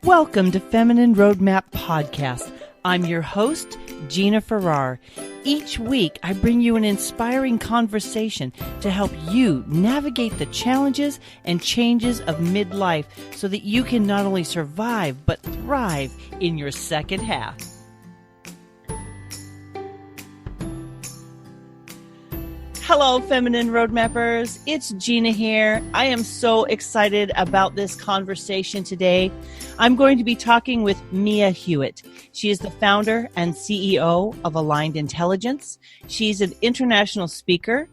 Welcome to Feminine Roadmap Podcast. I'm your host, Gina Farrar. Each week, I bring you an inspiring conversation to help you navigate the challenges and changes of midlife so that you can not only survive, but thrive in your second half. Hello, Feminine Roadmappers. It's Gina here. I am so excited about this conversation today. I'm going to be talking with Mia Hewett. She is the founder and CEO of Aligned Intelligence. She's an international speaker.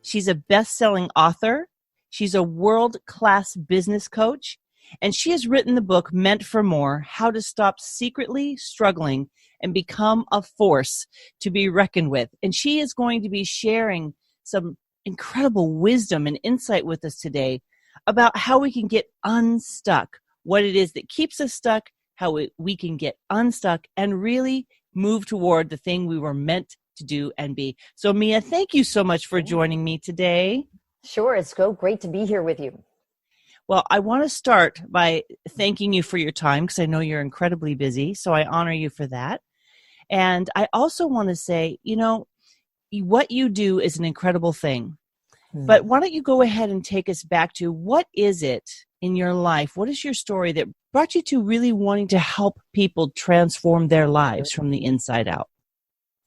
She's a best-selling author. She's a world-class business coach. And she has written the book Meant for More, How to Stop Secretly Struggling and Become a Force to be Reckoned with. And she is going to be sharing some incredible wisdom and insight with us today about how we can get unstuck, what it is that keeps us stuck, how we can get unstuck and really move toward the thing we were meant to do and be. So Mia, thank you so much for joining me today. Sure, it's so great to be here with you. Well, I want to start by thanking you for your time because I know you're incredibly busy, so I honor you for that. And I also want to say, what you do is an incredible thing. But why don't you go ahead and take us back to what is it in your life? What is your story that brought you to really wanting to help people transform their lives from the inside out?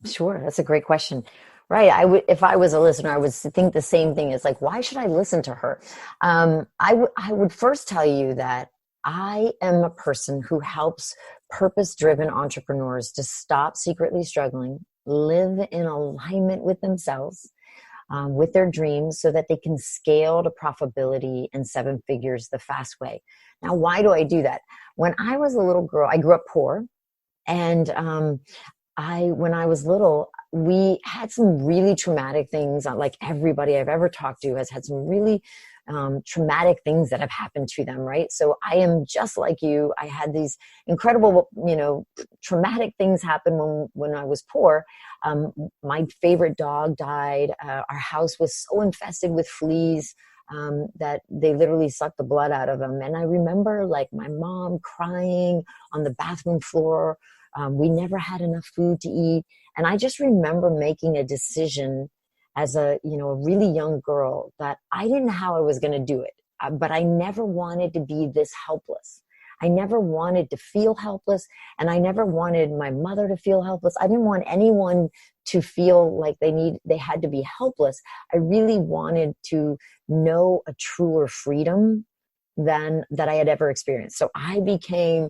Sure, that's a great question. Right. If I was a listener, I would think the same thing. It's like, why should I listen to her? I would first tell you that I am a person who helps purpose-driven entrepreneurs to stop secretly struggling, live in alignment with themselves, with their dreams so that they can scale to profitability and seven figures the fast way. Now, why do I do that? When I was a little girl, I grew up poor. And when I was little, we had some really traumatic things. Like everybody I've ever talked to has had some really traumatic things that have happened to them, right? So I am just like you. I had these incredible, traumatic things happen when I was poor. My favorite dog died. Our house was so infested with fleas that they literally sucked the blood out of them. And I remember like my mom crying on the bathroom floor. We never had enough food to eat. And I just remember making a decision as a really young girl that I didn't know how I was going to do it, but I never wanted to be this helpless. I never wanted to feel helpless, and I never wanted my mother to feel helpless. I didn't want anyone to feel like they had to be helpless. I really wanted to know a truer freedom than that I had ever experienced. So I became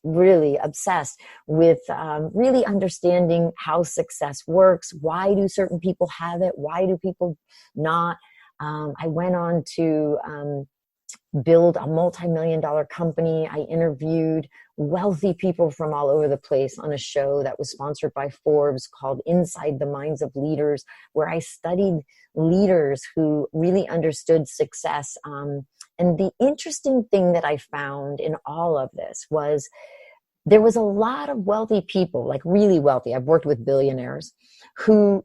really obsessed with really understanding how success works. Why do certain people have it? Why do people not? I went on to build a multi-million-dollar company. I interviewed wealthy people from all over the place on a show that was sponsored by Forbes called Inside the Minds of Leaders, where I studied leaders who really understood success. And the interesting thing that I found in all of this was there was a lot of wealthy people, like really wealthy. I've worked with billionaires who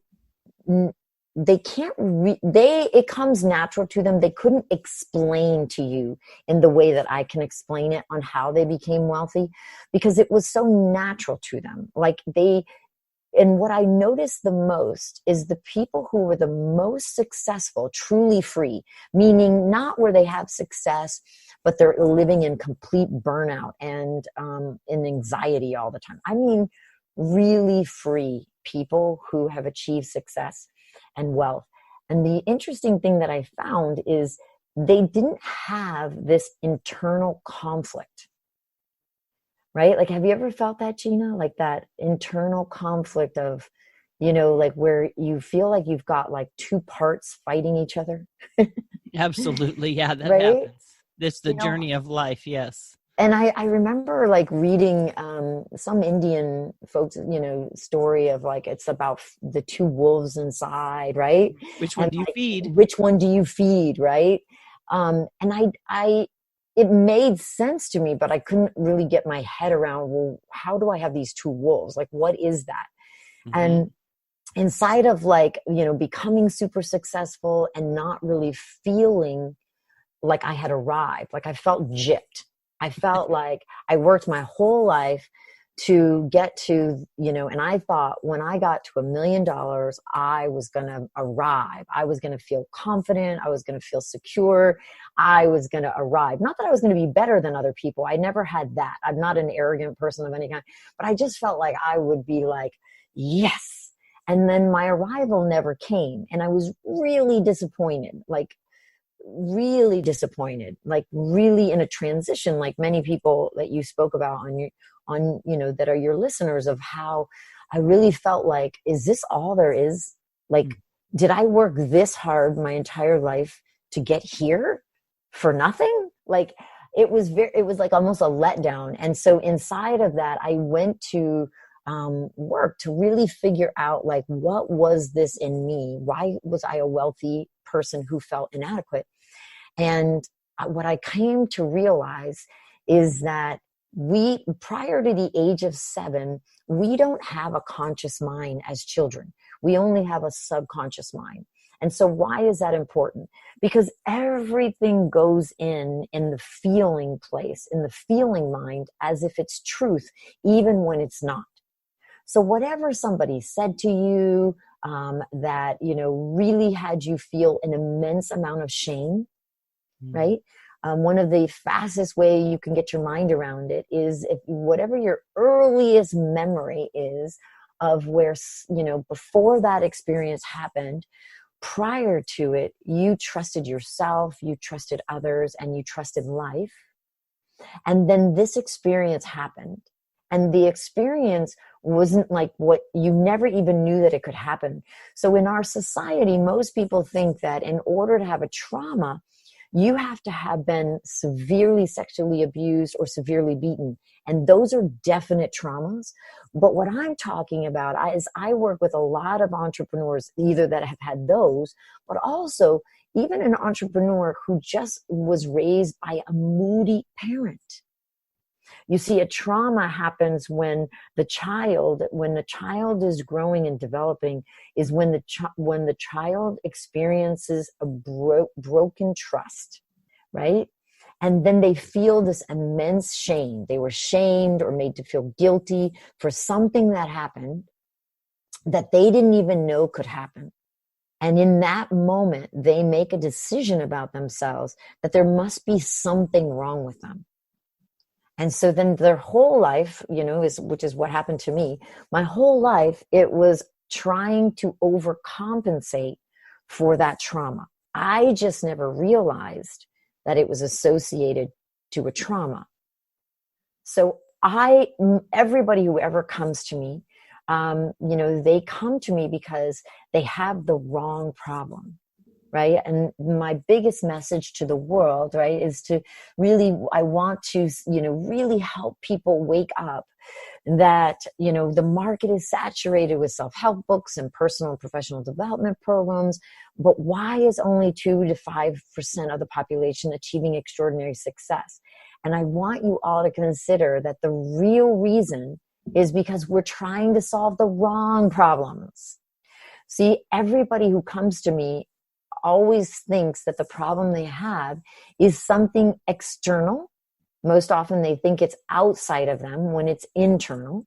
it comes natural to them. They couldn't explain to you in the way that I can explain it on how they became wealthy because it was so natural to them. And what I noticed the most is the people who were the most successful, truly free, meaning not where they have success, but they're living in complete burnout and in anxiety all the time. I mean, really free people who have achieved success and wealth. And the interesting thing that I found is they didn't have this internal conflict. Right? Like, have you ever felt that, Gina? Like that internal conflict of, like where you feel like you've got like two parts fighting each other? Absolutely. Yeah, that right? happens. It's the journey of life. Yes. And I remember like reading some Indian folks, story of like, it's about the two wolves inside, right? Which one do you feed? Which one do you feed, right? And it made sense to me, but I couldn't really get my head around, well, how do I have these two wolves? Like, what is that? Mm-hmm. And inside of like, becoming super successful and not really feeling like I had arrived, like I felt gypped. I felt like I worked my whole life to get to, and I thought when I got to $1 million, I was going to arrive. I was going to feel confident. I was going to feel secure. I was going to arrive. Not that I was going to be better than other people. I never had that. I'm not an arrogant person of any kind, but I just felt like I would be like, yes. And then my arrival never came. And I was really disappointed, like really disappointed, like really in a transition, like many people that you spoke about that are your listeners, of how I really felt like, is this all there is? Like, did I work this hard my entire life to get here for nothing? Like, it was like almost a letdown. And so inside of that, I went to work to really figure out, like, what was this in me? Why was I a wealthy person who felt inadequate? And what I came to realize is that prior to the age of 7, we don't have a conscious mind as children. We only have a subconscious mind. And so why is that important? Because everything goes in the feeling place, in the feeling mind, as if it's truth, even when it's not. So whatever somebody said to you that, really had you feel an immense amount of shame, right? One of the fastest way you can get your mind around it is if whatever your earliest memory is of where, before that experience happened, prior to it, you trusted yourself, you trusted others, and you trusted life. And then this experience happened. And the experience wasn't like what you never even knew that it could happen. So in our society, most people think that in order to have a trauma, you have to have been severely sexually abused or severely beaten. And those are definite traumas. But what I'm talking about is I work with a lot of entrepreneurs, either that have had those, but also even an entrepreneur who just was raised by a moody parent. You see, a trauma happens when the child is growing and developing, is when the child experiences a broken trust, right? And then they feel this immense shame. They were shamed or made to feel guilty for something that happened that they didn't even know could happen. And in that moment, they make a decision about themselves that there must be something wrong with them. And so then their whole life, which is what happened to me, my whole life, it was trying to overcompensate for that trauma. I just never realized that it was associated to a trauma. So everybody who ever comes to me, they come to me because they have the wrong problem. Right. And my biggest message to the world, right, is to really, I want to, really help people wake up that, the market is saturated with self-help books and personal and professional development programs. But why is only 2 to 5% of the population achieving extraordinary success? And I want you all to consider that the real reason is because we're trying to solve the wrong problems. See, everybody who comes to me always thinks that the problem they have is something external. Most often they think it's outside of them when it's internal,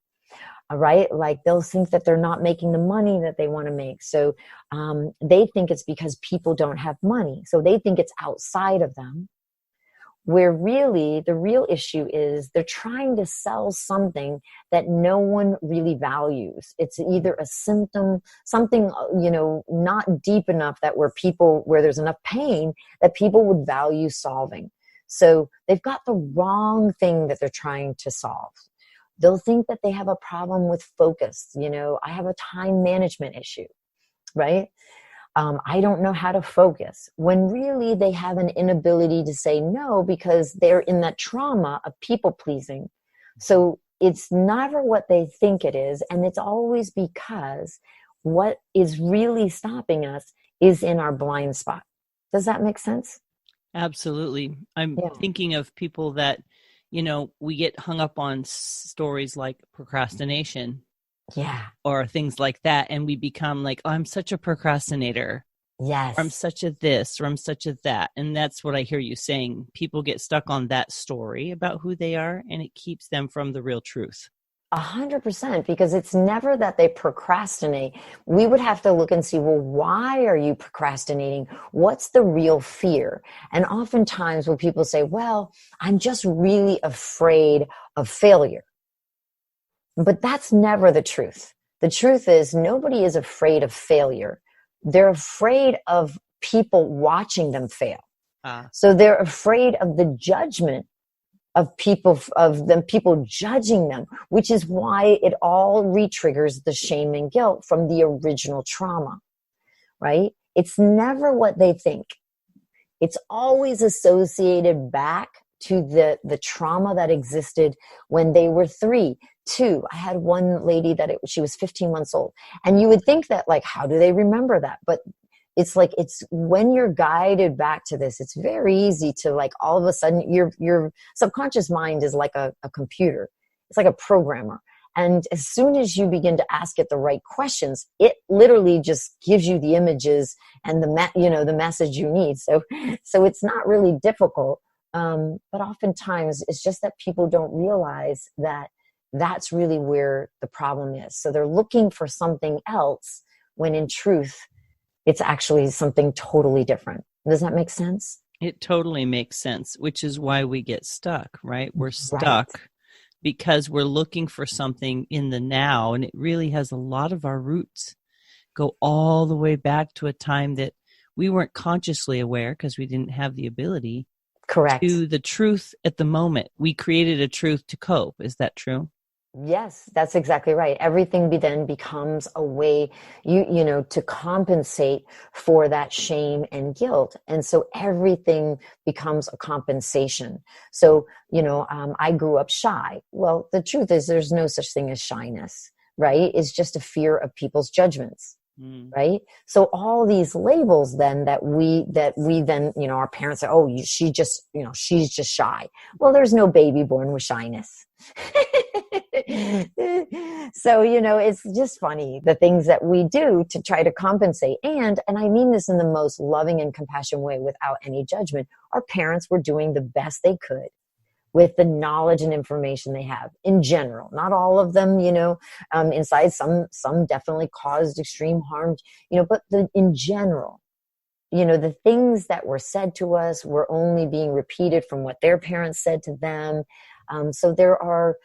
right? Like they'll think that they're not making the money that they want to make. So they think it's because people don't have money. So they think it's outside of them, where really the real issue is they're trying to sell something that no one really values. It's either a symptom, something, not deep enough that where there's enough pain that people would value solving. So they've got the wrong thing that they're trying to solve. They'll think that they have a problem with focus. I have a time management issue, right? I don't know how to focus, when really they have an inability to say no because they're in that trauma of people pleasing. So it's never what they think it is. And it's always because what is really stopping us is in our blind spot. Does that make sense? Absolutely. I'm thinking of people that, we get hung up on stories like procrastination. Yeah. Or things like that. And we become like, oh, I'm such a procrastinator. Yes. Or I'm such a this, or I'm such a that. And that's what I hear you saying. People get stuck on that story about who they are, and it keeps them from the real truth. 100%, because it's never that they procrastinate. We would have to look and see, well, why are you procrastinating? What's the real fear? And oftentimes when people say, well, I'm just really afraid of failure. But that's never the truth. The truth is nobody is afraid of failure. They're afraid of people watching them fail. So they're afraid of the judgment of people judging them, which is why it all re-triggers the shame and guilt from the original trauma, right? It's never what they think. It's always associated back to the trauma that existed when they were 3, 2. I had one lady that she was 15 months old, and you would think that, like, how do they remember that? But it's like, it's when you're guided back to this, it's very easy to, like, all of a sudden your subconscious mind is like a computer. It's like a programmer. And as soon as you begin to ask it the right questions, it literally just gives you the images and the message you need. So it's not really difficult. But oftentimes it's just that people don't realize that that's really where the problem is. So they're looking for something else when in truth, it's actually something totally different. Does that make sense? It totally makes sense, which is why we get stuck, right? We're stuck Right. because we're looking for something in the now. And it really has a lot of our roots go all the way back to a time that we weren't consciously aware because we didn't have the ability. Correct. To the truth at the moment. We created a truth to cope. Is that true? Yes, that's exactly right. Everything then becomes a way to compensate for that shame and guilt. And so everything becomes a compensation. So, I grew up shy. Well, the truth is there's no such thing as shyness, right? It's just a fear of people's judgments. Right. So all these labels then that we then, our parents say, oh, she's just shy. Well, there's no baby born with shyness. So, it's just funny, the things that we do to try to compensate. And I mean this in the most loving and compassionate way without any judgment. Our parents were doing the best they could with the knowledge and information they have in general. Not all of them, inside some definitely caused extreme harm, but in general, the things that were said to us were only being repeated from what their parents said to them. So there are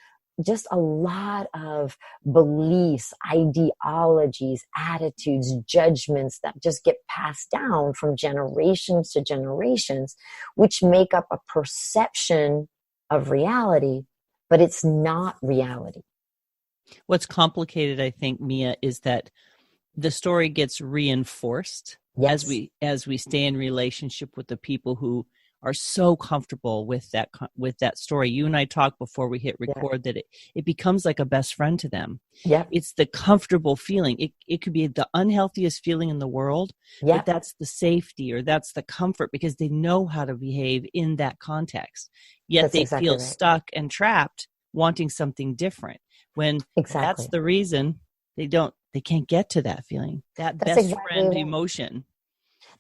just a lot of beliefs, ideologies, attitudes, judgments that just get passed down from generations to generations, which make up a perception of reality, but it's not reality. What's complicated, I think, Mia, is that the story gets reinforced Yes. as we stay in relationship with the people who are so comfortable with that story. You and I talked before we hit record that it becomes like a best friend to them. Yeah. It's the comfortable feeling. It could be the unhealthiest feeling in the world, but that's the safety or that's the comfort because they know how to behave in that context. Yet That's they exactly feel right. stuck and trapped wanting something different when that's the reason they can't get to that feeling, that That's best exactly friend right. emotion.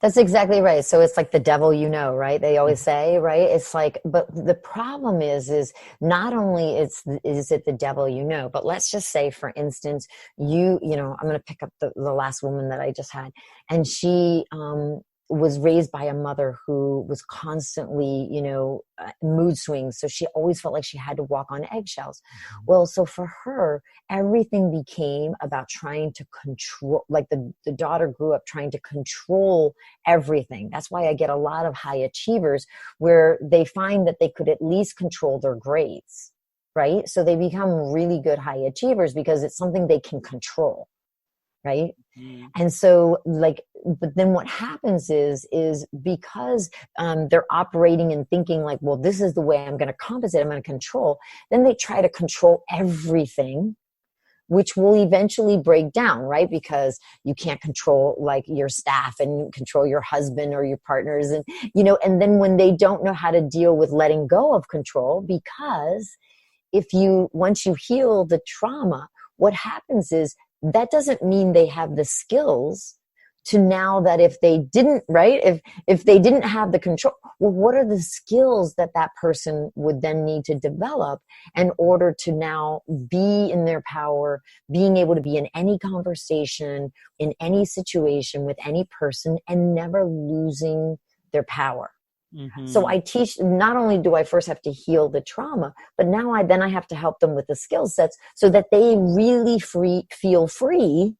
That's exactly right. So it's like the devil, right? They always say, right? It's like, but the problem is not only is it the devil, but let's just say, for instance, I'm going to pick up the last woman that I just had, and she was raised by a mother who was constantly, mood swings. So she always felt like she had to walk on eggshells. Well, so for her, everything became about trying to control, like the daughter grew up trying to control everything. That's why I get a lot of high achievers where they find that they could at least control their grades, right? So they become really good high achievers because it's something they can control. Right. And so but then what happens is because they're operating and thinking like, well, this is the way I'm going to compensate, I'm going to control. Then they try to control everything, which will eventually break down, right? Because you can't control like your staff and control your husband or your partners. And, and then when they don't know how to deal with letting go of control, because once you heal the trauma, what happens is that doesn't mean they have the skills to now that if they didn't, right, if they didn't have the control, well, what are the skills that that person would then need to develop in order to now be in their power, being able to be in any conversation, in any situation with any person, and never losing their power. So I teach, not only do I first have to heal the trauma, but now I have to help them with the skill sets so that they really feel free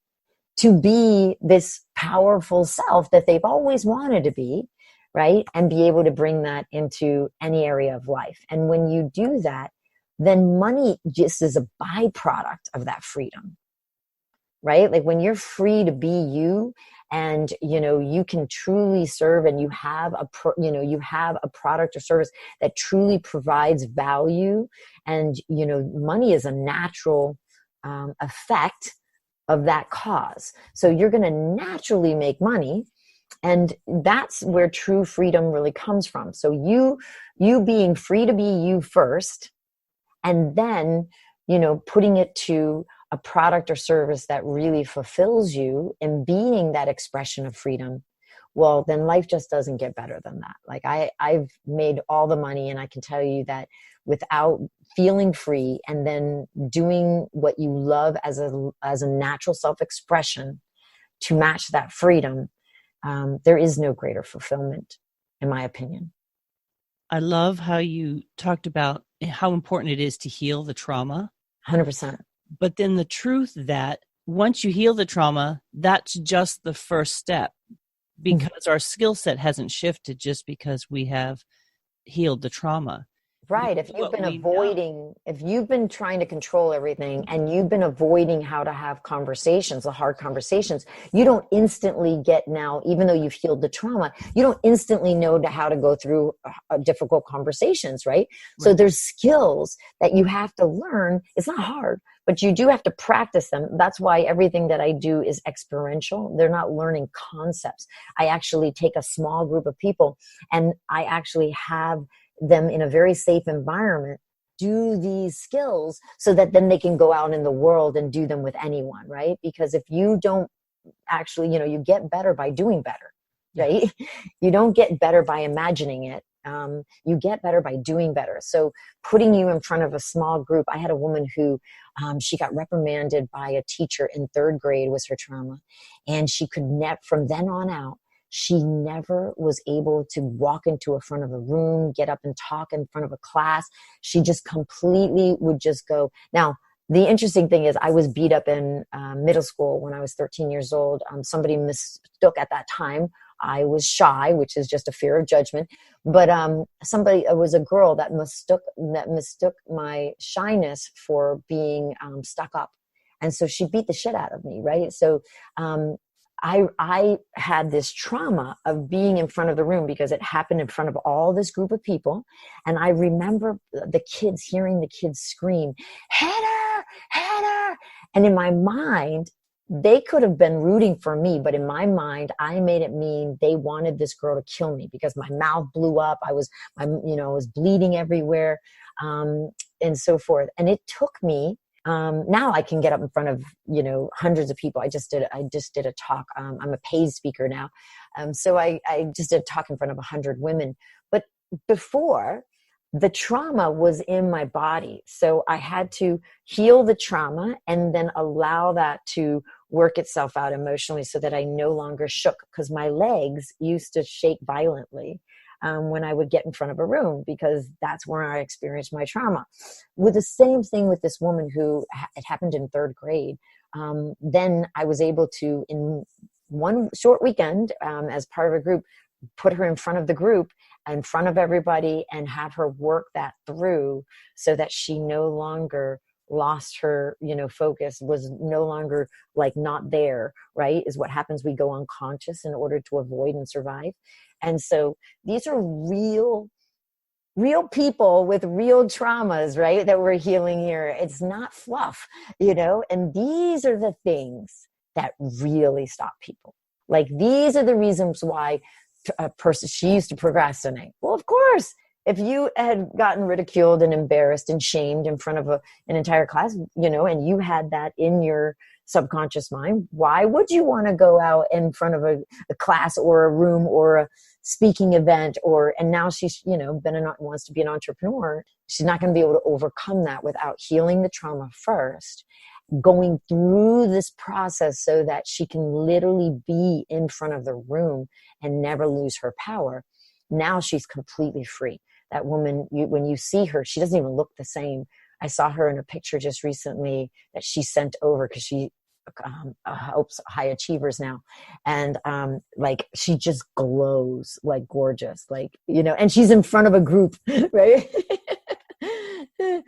to be this powerful self that they've always wanted to be, right? And be able to bring that into any area of life. And when you do that, then money just is a byproduct of that freedom, right? Like when you're free to be you, and you can truly serve, and you have a product or service that truly provides value, and money is a natural effect of that cause. So you're going to naturally make money, and that's where true freedom really comes from. So you being free to be you first, and then putting it to a product or service that really fulfills you and being that expression of freedom, well, then life just doesn't get better than that. Like I've made all the money, and I can tell you that without feeling free and then doing what you love as a natural self-expression to match that freedom, there is no greater fulfillment, in my opinion. I love how you talked about how important it is to heal the trauma. 100%. But then the truth that once you heal the trauma, that's just the first step, because our skill set hasn't shifted just because we have healed the trauma. Right. If you've been trying to control everything, and you've been avoiding how to have conversations, the hard conversations, you don't instantly get now, even though you've healed the trauma, you don't instantly know how to go through difficult conversations, right? So there's skills that you have to learn. It's not hard, but you do have to practice them. That's why everything that I do is experiential. They're not learning concepts. I actually take a small group of people, and I actually have them in a very safe environment do these skills so that then they can go out in the world and do them with anyone, right? Because if you don't actually, you get better by doing better, right? You don't get better by imagining it. You get better by doing better. So putting you in front of a small group, I had a woman who she got reprimanded by a teacher in 3rd grade, was her trauma. And she could from then on out, she never was able to walk into a front of a room, get up and talk in front of a class. She just completely would just go. Now, the interesting thing is I was beat up in middle school when I was 13 years old. Somebody mistook at that time I was shy, which is just a fear of judgment. But it was a girl that mistook my shyness for being stuck up. And so she beat the shit out of me, right? So I had this trauma of being in front of the room because it happened in front of all this group of people. And I remember hearing the kids scream, "Heather, Heather." And in my mind, they could have been rooting for me, but in my mind, I made it mean they wanted this girl to kill me because my mouth blew up. I was bleeding everywhere, and so forth. And it took me. Now I can get up in front of, hundreds of people. I just did a talk. I'm a paid speaker now. So I just did a talk in front of 100 women. But before, the trauma was in my body. So I had to heal the trauma and then allow that to work itself out emotionally so that I no longer shook, because my legs used to shake violently when I would get in front of a room, because that's where I experienced my trauma. With the same thing with this woman who it happened in 3rd grade. Then I was able to, in one short weekend, as part of a group, put her in front of the group, in front of everybody, and have her work that through so that she no longer lost her, focus, was no longer like not there, right? Is what happens. We go unconscious in order to avoid and survive. And so these are real people with real traumas, right? That we're healing here. It's not fluff, and these are the things that really stop people. Like, these are the reasons why a person, she used to procrastinate. Well, of course, if you had gotten ridiculed and embarrassed and shamed in front of an entire class, and you had that in your subconscious mind, why would you want to go out in front of a class or a room or a speaking event? And now she's, wants to be an entrepreneur. She's not going to be able to overcome that without healing the trauma first, going through this process so that she can literally be in front of the room and never lose her power. Now she's completely free. That woman, when you see her, she doesn't even look the same. I saw her in a picture just recently that she sent over because she helps high achievers now. And she just glows like gorgeous, and she's in front of a group, right?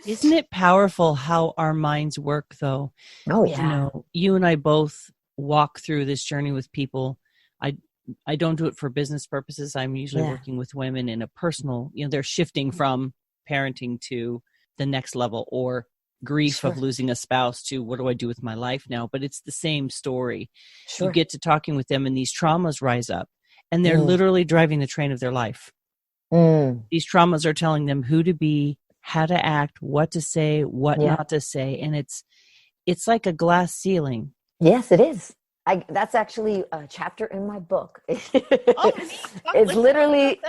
Isn't it powerful how our minds work though? Oh yeah. You and I both walk through this journey with people. I don't do it for business purposes. I'm usually working with women in a personal, they're shifting from parenting to the next level, or grief of losing a spouse to what do I do with my life now? But it's the same story. You get to talking with them and these traumas rise up and they're literally driving the train of their life. These traumas are telling them who to be, how to act, what to say, what not to say. And it's like a glass ceiling. Yes, it is. That's actually a chapter in my book. It's literally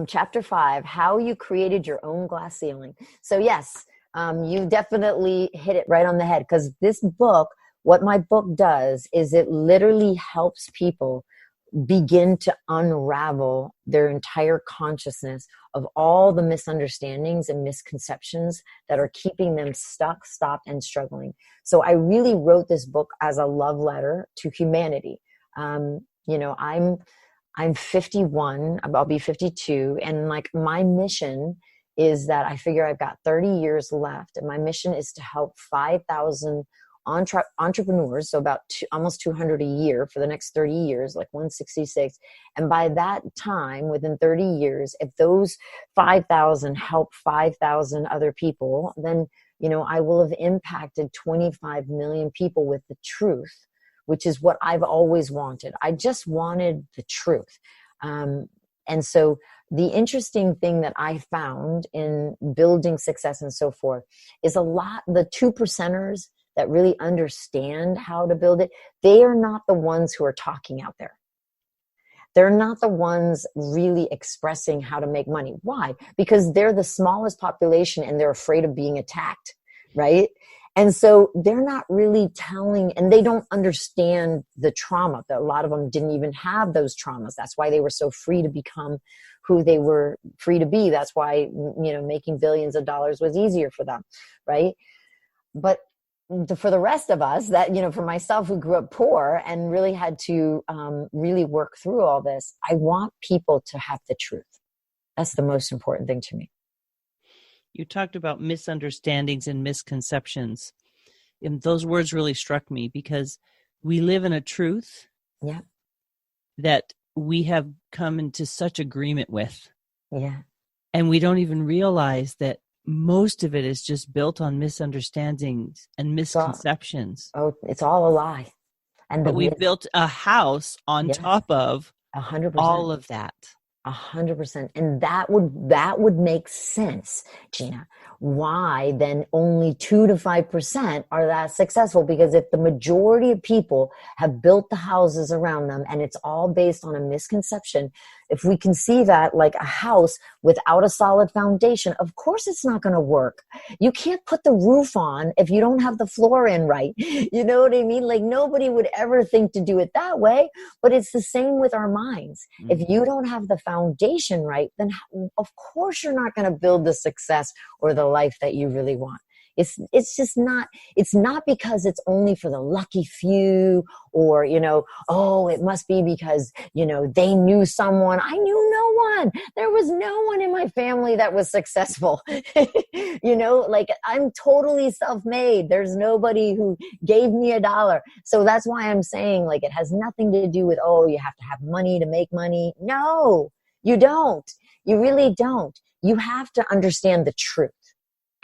chapter 5, how you created your own glass ceiling. So yes, you definitely hit it right on the head, because this book, what my book does is it literally helps people begin to unravel their entire consciousness of all the misunderstandings and misconceptions that are keeping them stuck, stopped, and struggling. So I really wrote this book as a love letter to humanity. I'm 51, I'll be 52. And my mission is that I figure I've got 30 years left. And my mission is to help 5,000 entrepreneurs, so about almost 200 a year for the next 30 years, like 166. And by that time, within 30 years, if those 5,000 help 5,000 other people, then, I will have impacted 25 million people with the truth, which is what I've always wanted. I just wanted the truth. And so the interesting thing that I found in building success and so forth is the 2%ers that really understand how to build it, they are not the ones who are talking out there. They're not the ones really expressing how to make money. Why? Because they're the smallest population and they're afraid of being attacked, right? And so they're not really telling, and they don't understand the trauma. A lot of them didn't even have those traumas. That's why they were so free to become who they were free to be. That's why, making billions of dollars was easier for them, right? But for the rest of us that, for myself who grew up poor and really had to really work through all this, I want people to have the truth. That's the most important thing to me. You talked about misunderstandings and misconceptions. And those words really struck me because we live in a truth that we have come into such agreement with. Yeah. And we don't even realize that most of it is just built on misunderstandings and misconceptions. It's all a lie. But we built a house on top of 100%. all of that. 100%. And that would make sense, Gina. Why then only 2 to 5% are that successful? Because if the majority of people have built the houses around them and it's all based on a misconception, if we can see that like a house without a solid foundation, of course it's not going to work. You can't put the roof on if you don't have the floor in right. You know what I mean? Like nobody would ever think to do it that way, but it's the same with our minds. Mm-hmm. If you don't have the foundation right, then of course you're not going to build the success or the life that you really want. It's just not, it's not because it's only for the lucky few or, it must be because, they knew someone. I knew no one. There was no one in my family that was successful. I'm totally self-made. There's nobody who gave me $1. So that's why I'm saying it has nothing to do with, you have to have money to make money. No, you don't. You really don't. You have to understand the truth.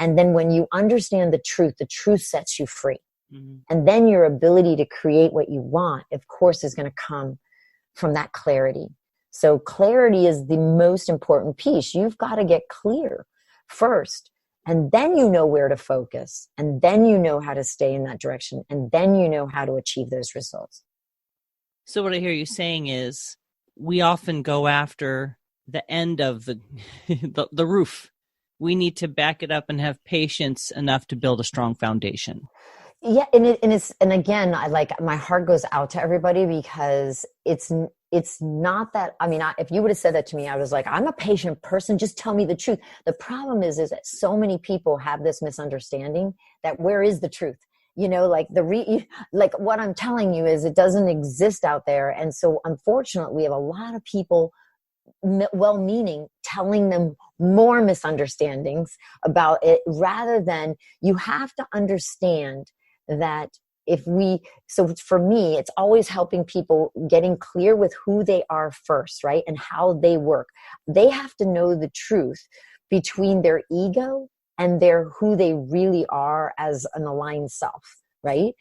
And then when you understand the truth sets you free. Mm-hmm. And then your ability to create what you want, of course, is going to come from that clarity. So clarity is the most important piece. You've got to get clear first, and then you know where to focus, and then you know how to stay in that direction, and then you know how to achieve those results. So what I hear you saying is we often go after the end of the the roof. We need to back it up and have patience enough to build a strong foundation. Yeah, and again, I like, my heart goes out to everybody, because it's not that, I mean, if you would have said that to me, I was like, I'm a patient person, just tell me the truth. The problem is that so many people have this misunderstanding that where is the truth? Like like what I'm telling you is it doesn't exist out there. And so unfortunately, we have a lot of people, well-meaning, telling them more misunderstandings about it, rather than, you have to understand that so for me, it's always helping people getting clear with who they are first, right? And how they work. They have to know the truth between their ego and who they really are as an aligned self, right?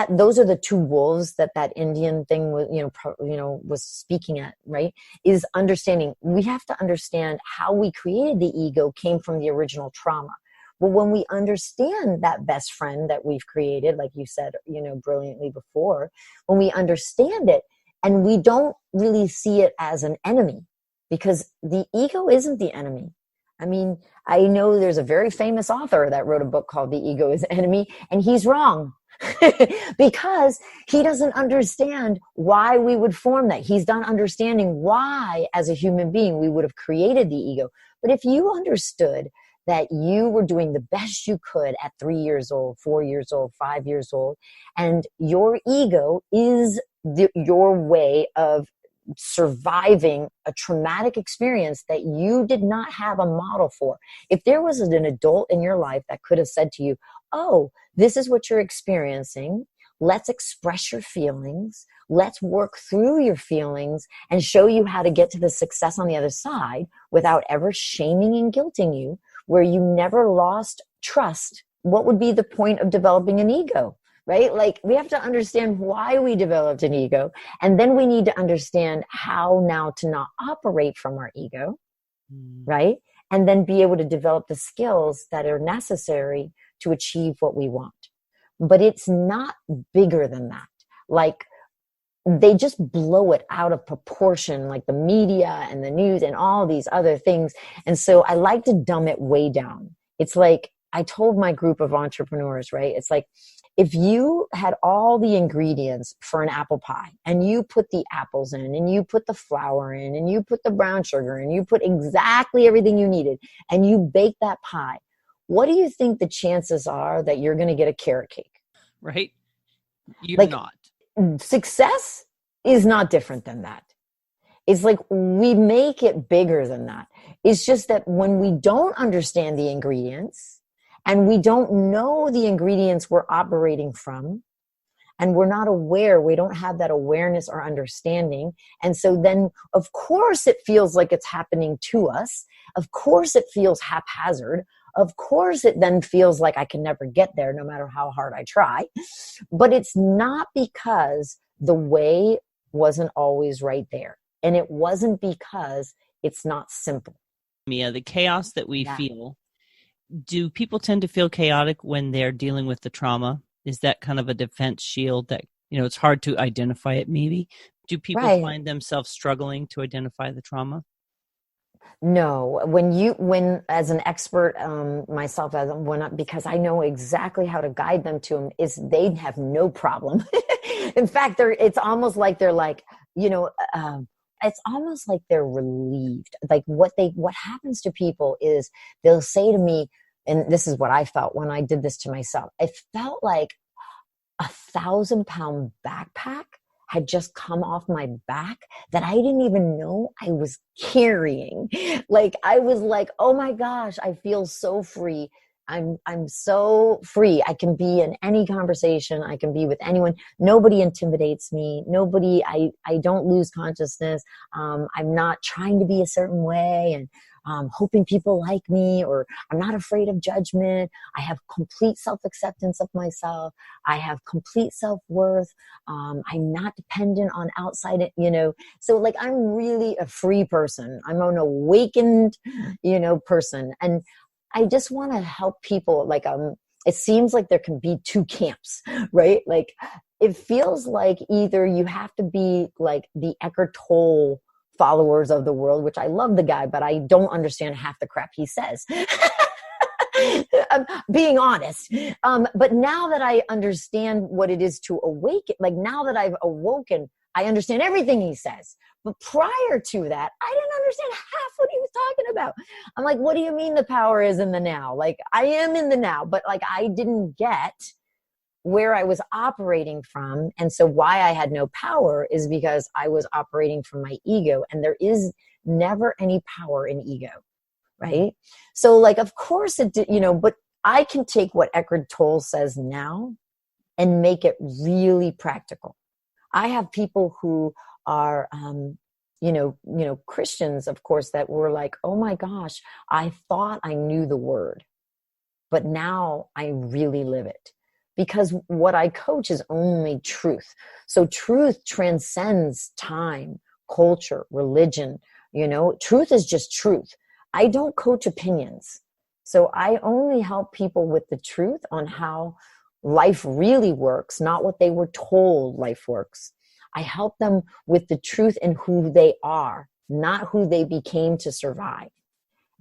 Those are the two wolves that Indian thing was, was speaking at, right? Is understanding. We have to understand how we created the ego came from the original trauma. Well, when we understand that best friend that we've created, like you said, brilliantly before, when we understand it and we don't really see it as an enemy, because the ego isn't the enemy. I mean, I know there's a very famous author that wrote a book called The Ego is the Enemy, and he's wrong. Because he doesn't understand why we would form that. He's not understanding why, as a human being, we would have created the ego. But if you understood that you were doing the best you could at 3 years old, 4 years old, 5 years old, and your ego is your way of surviving a traumatic experience that you did not have a model for. If there was an adult in your life that could have said to you, oh, this is what you're experiencing, let's express your feelings, let's work through your feelings and show you how to get to the success on the other side without ever shaming and guilting you, where you never lost trust, what would be the point of developing an ego? Right? Like, we have to understand why we developed an ego. And then we need to understand how now to not operate from our ego, right? And then be able to develop the skills that are necessary to achieve what we want. But it's not bigger than that. Like, they just blow it out of proportion, like the media and the news and all these other things. And so I like to dumb it way down. It's like, I told my group of entrepreneurs, right? It's like, if you had all the ingredients for an apple pie and you put the apples in and you put the flour in and you put the brown sugar and you put exactly everything you needed and you bake that pie, what do you think the chances are that you're going to get a carrot cake? Right? You're not. Success is not different than that. It's like, we make it bigger than that. It's just that when we don't understand the ingredients, and we don't know the ingredients we're operating from, and we're not aware, we don't have that awareness or understanding. And so then, of course, it feels like it's happening to us. Of course, it feels haphazard. Of course, it then feels like I can never get there no matter how hard I try. But it's not because the way wasn't always right there. And it wasn't because it's not simple. Mia, the chaos that we feel, do people tend to feel chaotic when they're dealing with the trauma? Is that kind of a defense shield that, it's hard to identify it maybe? Do people find themselves struggling to identify the trauma? No, when as an expert myself, because I know exactly how to guide them to them, is they have no problem. In fact, it's almost like they're like, it's almost like they're relieved. Like what happens to people is they'll say to me, and this is what I felt when I did this to myself. It felt like 1,000-pound backpack had just come off my back that I didn't even know I was carrying. Like, I was like, oh my gosh, I feel so free. I'm so free. I can be in any conversation. I can be with anyone. Nobody intimidates me. I don't lose consciousness. I'm not trying to be a certain way and hoping people like me, or I'm not afraid of judgment. I have complete self-acceptance of myself. I have complete self-worth. I'm not dependent on outside, so like I'm really a free person. I'm an awakened, person. And I just want to help people. Like, it seems like there can be two camps, right? Like, it feels like either you have to be like the Eckhart Tolle followers of the world, which I love the guy, but I don't understand half the crap he says. I'm being honest. But now that I understand what it is to awaken, like now that I've awoken, I understand everything he says. But prior to that, I didn't understand half what he was talking about. I'm like, what do you mean the power is in the now? Like, I am in the now, but like I didn't get where I was operating from. And so why I had no power is because I was operating from my ego, and there is never any power in ego, right? So like, of course it did, but I can take what Eckhart Tolle says now and make it really practical. I have people who are, Christians, of course, that were like, oh my gosh, I thought I knew the word, but now I really live it. Because what I coach is only truth. So truth transcends time, culture, religion. Truth is just truth. I don't coach opinions. So I only help people with the truth on how life really works, not what they were told life works. I help them with the truth in who they are, not who they became to survive.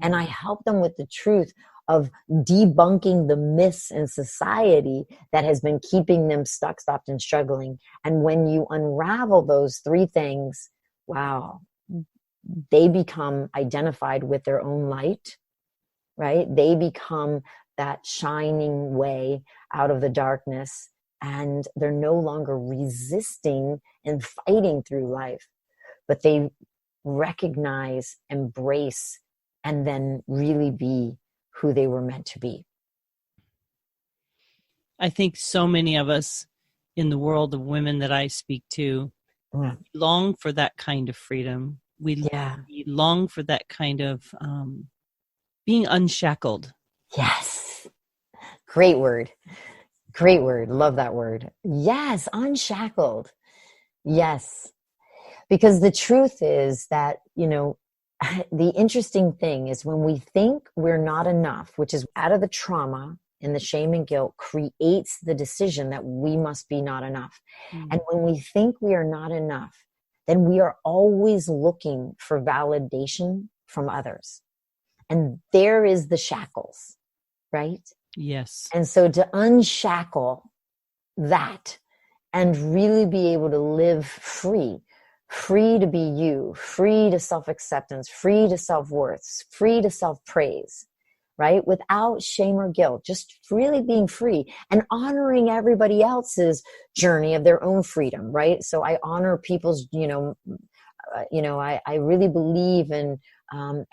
And I help them with the truth of debunking the myths in society that has been keeping them stuck, stopped, and struggling. And when you unravel those three things, wow, they become identified with their own light, right? They become that shining way out of the darkness, and they're no longer resisting and fighting through life, but they recognize, embrace, and then really be who they were meant to be. I think so many of us in the world of women that I speak to long for that kind of freedom. We long for that kind of being unshackled. Yes. Great word. Great word. Love that word. Yes. Unshackled. Yes. Because the truth is that, the interesting thing is when we think we're not enough, which is out of the trauma and the shame and guilt, creates the decision that we must be not enough. And when we think we are not enough, then we are always looking for validation from others. And there is the shackles, right? Yes. And so to unshackle that and really be able to live free to be you, free to self-acceptance, free to self-worth, free to self-praise, right? Without shame or guilt, just really being free and honoring everybody else's journey of their own freedom, right? So I honor people's, I really believe in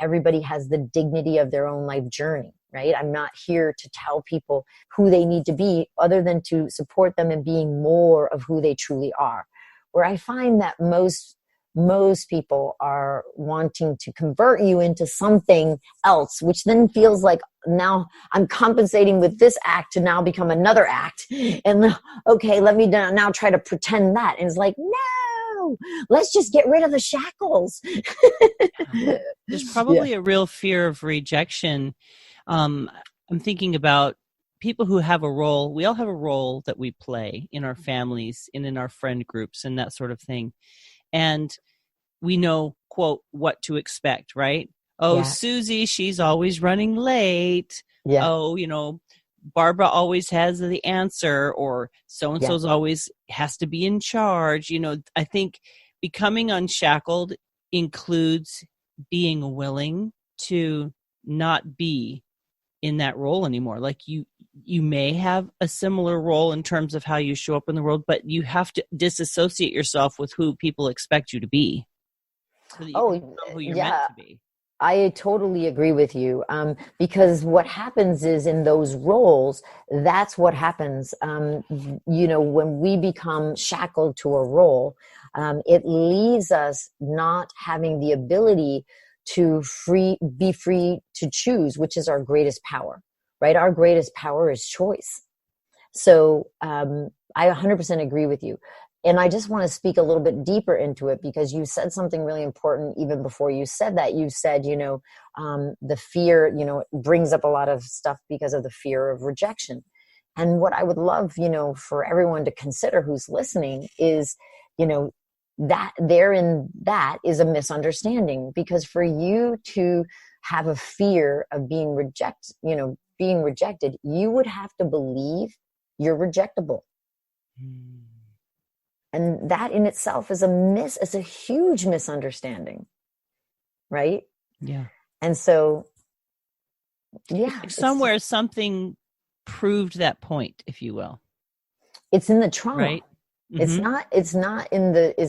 everybody has the dignity of their own life journey, right? I'm not here to tell people who they need to be other than to support them in being more of who they truly are. Where I find that most people are wanting to convert you into something else, which then feels like now I'm compensating with this act to now become another act. And okay, let me now try to pretend that. And it's like, no, let's just get rid of the shackles. There's probably a real fear of rejection. I'm thinking about people who have a role. We all have a role that we play in our families and in our friend groups and that sort of thing. And we know, quote, what to expect, right? Oh, Susie, she's always running late. Yeah. Oh, Barbara always has the answer, or so-and-so's always has to be in charge. I think becoming unshackled includes being willing to not be in that role anymore. Like you may have a similar role in terms of how you show up in the world, but you have to disassociate yourself with who people expect you to be. So that you can become who you're meant to be. I totally agree with you, because what happens is in those roles, that's what happens. When we become shackled to a role, it leaves us not having the ability to be free to choose, which is our greatest power, right? Our greatest power is choice. So I 100% agree with you. And I just want to speak a little bit deeper into it, because you said something really important even before you said that. You said, the fear, brings up a lot of stuff because of the fear of rejection. And what I would love, for everyone to consider who's listening is, that therein that is a misunderstanding, because for you to have a fear of being rejected, you would have to believe you're rejectable. And that in itself is it's a huge misunderstanding. Right? Yeah. And so, yeah. Somewhere something proved that point, if you will. It's in the trauma. Right? Mm-hmm. It's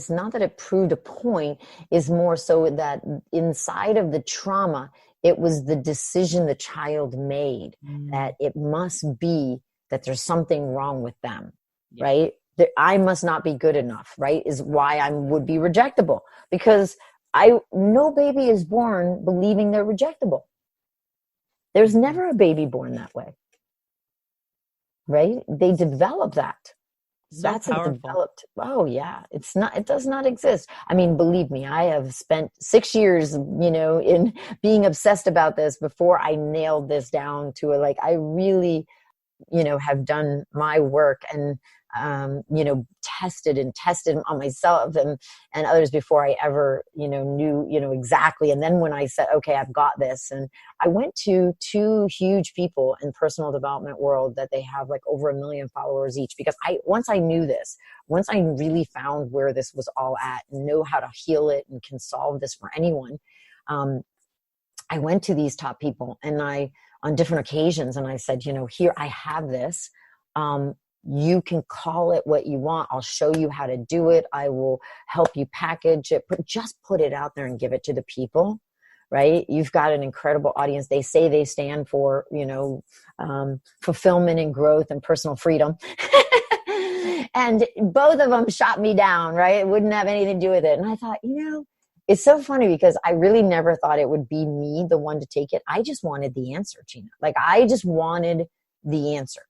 not that it proved a point. It's more so that inside of the trauma, it was the decision the child made that it must be that there's something wrong with them. Yeah. Right? That I must not be good enough, right? Is why I would be rejectable, because no baby is born believing they're rejectable. There's never a baby born that way, right? They develop that. So that's powerful. Developed. Oh yeah. It does not exist. I mean, believe me, I have spent 6 years, in being obsessed about this before I nailed this down to it. Like I really, have done my work and, tested on myself and others before I ever, knew, exactly. And then when I said, okay, I've got this. And I went to 2 huge people in personal development world that they have like over 1 million followers each, because once I knew this, once I really found where this was all at and know how to heal it and can solve this for anyone, I went to these top people and on different occasions, and I said, here, I have this. You can call it what you want. I'll show you how to do it. I will help you package it, but just put it out there and give it to the people, right? You've got an incredible audience. They say they stand for, fulfillment and growth and personal freedom. And both of them shot me down, right? It wouldn't have anything to do with it. And I thought, it's so funny because I really never thought it would be me, the one to take it. I just wanted the answer, Gina. Like I just wanted the answer.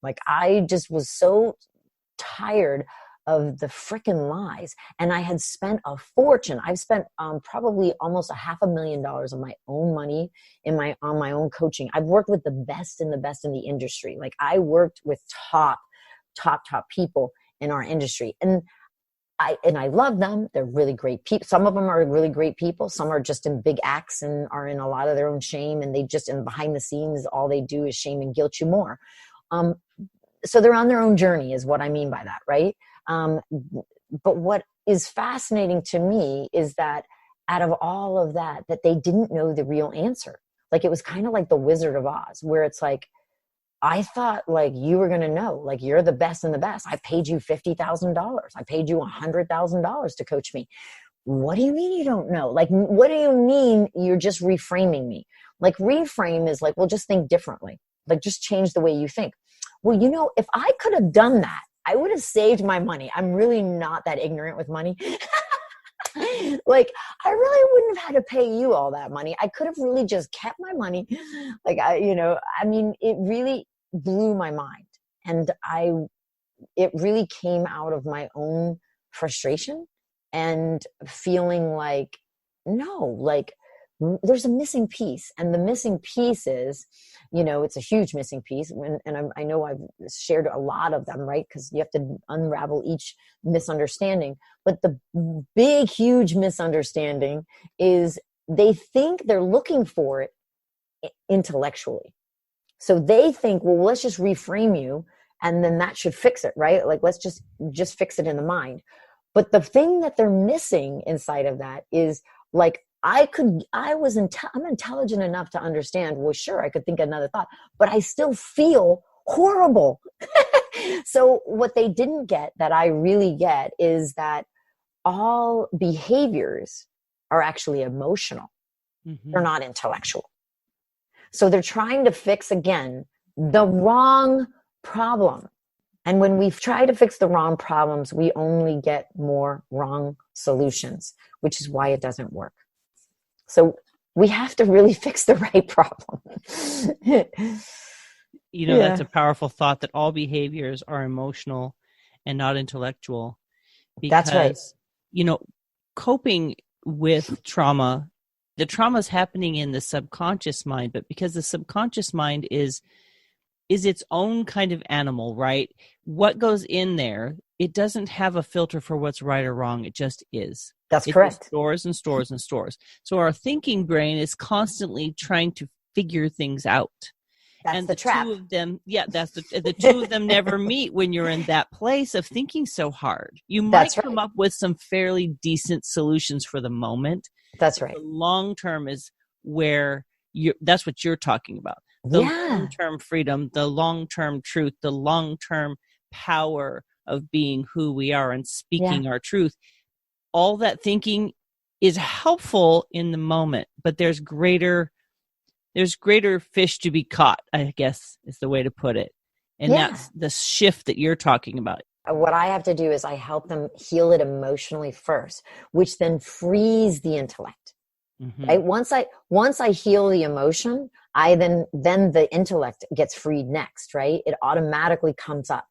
Like I just was so tired of the freaking lies. And I had spent a fortune. I've spent probably almost $500,000 of my own money on my own coaching. I've worked with the best in the industry. Like I worked with top people in our industry. And I love them. They're really great people. Some of them are really great people. Some are just in big acts and are in a lot of their own shame. And they just, in behind the scenes, all they do is shame and guilt you more. So they're on their own journey is what I mean by that, right? But what is fascinating to me is that out of all of that they didn't know the real answer. Like it was kind of like the Wizard of Oz, where it's like, I thought like you were going to know, like you're the best in the best. I paid you $50,000. I paid you $100,000 to coach me. What do you mean you don't know? Like, what do you mean you're just reframing me? Like reframe is like, well, just think differently. Like just change the way you think. Well, if I could have done that, I would have saved my money. I'm really not that ignorant with money. Like I really wouldn't have had to pay you all that money. I could have really just kept my money. Like it really blew my mind. And it really came out of my own frustration and feeling like, no, like there's a missing piece. And the missing piece is, it's a huge missing piece. And I know I've shared a lot of them, right? Because you have to unravel each misunderstanding. But the big, huge misunderstanding is they think they're looking for it intellectually. So they think, well, let's just reframe you and then that should fix it, right? Like, let's just fix it in the mind. But the thing that they're missing inside of that is like, I'm intelligent enough to understand, well, sure, I could think another thought, but I still feel horrible. So what they didn't get that I really get is that all behaviors are actually emotional. They're not intellectual. So they're trying to fix, again, the wrong problem. And when we try to fix the wrong problems, we only get more wrong solutions, which is why it doesn't work. So we have to really fix the right problem. That's a powerful thought, that all behaviors are emotional and not intellectual. Because, that's right. Coping with trauma, the trauma is happening in the subconscious mind, but because the subconscious mind is its own kind of animal, right? What goes in there, it doesn't have a filter for what's right or wrong. It just is. That's correct. Just stores and stores and stores. So our thinking brain is constantly trying to figure things out. That's the trap. Two of them, that's the two of them never meet when you're in that place of thinking so hard. You might come up with some fairly decent solutions for the moment. That's right. The long term is where that's what you're talking about. The long-term freedom, the long-term truth, the long-term power of being who we are and speaking our truth. All that thinking is helpful in the moment, but there's greater fish to be caught, I guess is the way to put it. And that's the shift that you're talking about. What I have to do is I help them heal it emotionally first, which then frees the intellect. Right? Once I heal the emotion, then the intellect gets freed next, right? It automatically comes up.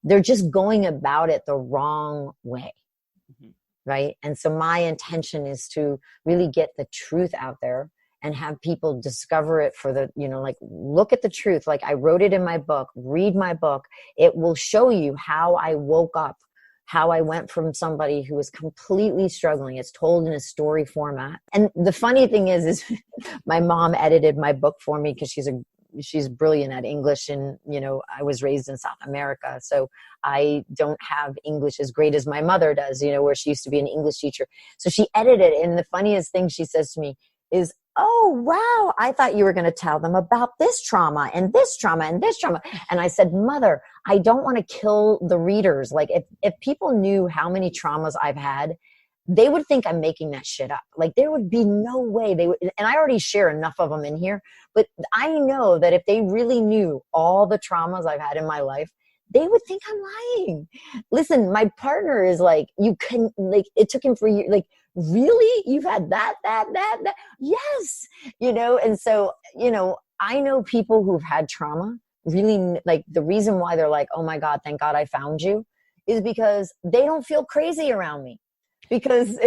They're just going about it the wrong way. Right? And so my intention is to really get the truth out there and have people discover it for look at the truth. Like I wrote it in my book, read my book. It will show you how I woke up, how I went from somebody who was completely struggling. It's told in a story format. And the funny thing is my mom edited my book for me because she's brilliant at English. And, I was raised in South America. So I don't have English as great as my mother does, where she used to be an English teacher. So she edited it. And the funniest thing she says to me is, "Oh, wow, I thought you were going to tell them about this trauma and this trauma and this trauma." And I said, "Mother, I don't want to kill the readers. Like if people knew how many traumas I've had, they would think I'm making that shit up. Like there would be no way they would." And I already share enough of them in here, but I know that if they really knew all the traumas I've had in my life, they would think I'm lying. Listen, my partner is like, it took him for years, like, really? You've had that? Yes. And so, I know people who've had trauma, really, like the reason why they're like, "Oh my God, thank God I found you," is because they don't feel crazy around me. Because